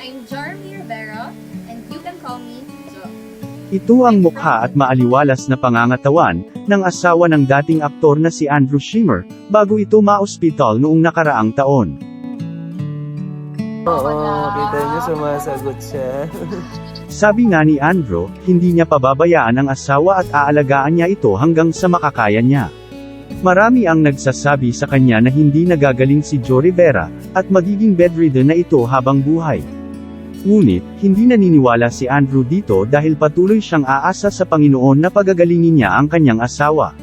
I'm Jeremy Rivera, and you can call me Jo. Ito ang mukha at maaliwalas na pangangatawan ng asawa ng dating aktor na si Andrew Schimmer, bago ito ma-ospital noong nakaraang taon. Oo, kita niyo sumasagot siya. Sabi nga ni Andrew, hindi niya pababayaan ang asawa at aalagaan niya ito hanggang sa makakaya niya. Marami ang nagsasabi sa kanya na hindi nagagaling si Jo Rivera, at magiging bedridden na ito habang buhay. Ngunit, hindi naniniwala si Andrew dito dahil patuloy siyang aasa sa Panginoon na pagagalingin niya ang kanyang asawa.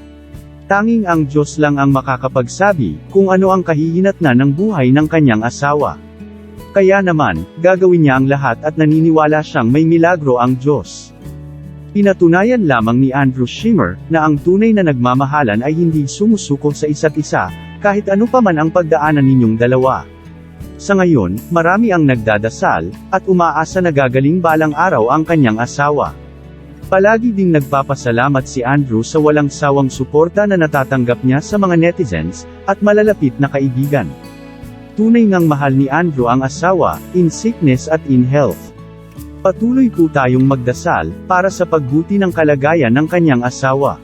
Tanging ang Diyos lang ang makakapagsabi kung ano ang kahihinatnan ng buhay ng kanyang asawa. Kaya naman, gagawin niya ang lahat at naniniwala siyang may milagro ang Diyos. Pinatunayan lamang ni Andrew Schimmer na ang tunay na nagmamahalan ay hindi sumusuko sa isa't isa, kahit ano pa man ang pagdaanan ninyong dalawa. Sa ngayon, marami ang nagdadasal, at umaasa na gagaling balang araw ang kanyang asawa. Palagi ding nagpapasalamat si Andrew sa walang sawang suporta na natatanggap niya sa mga netizens, at malalapit na kaibigan. Tunay ngang mahal ni Andrew ang asawa, in sickness at in health. Patuloy po tayong magdasal, para sa pagbuti ng kalagayan ng kanyang asawa.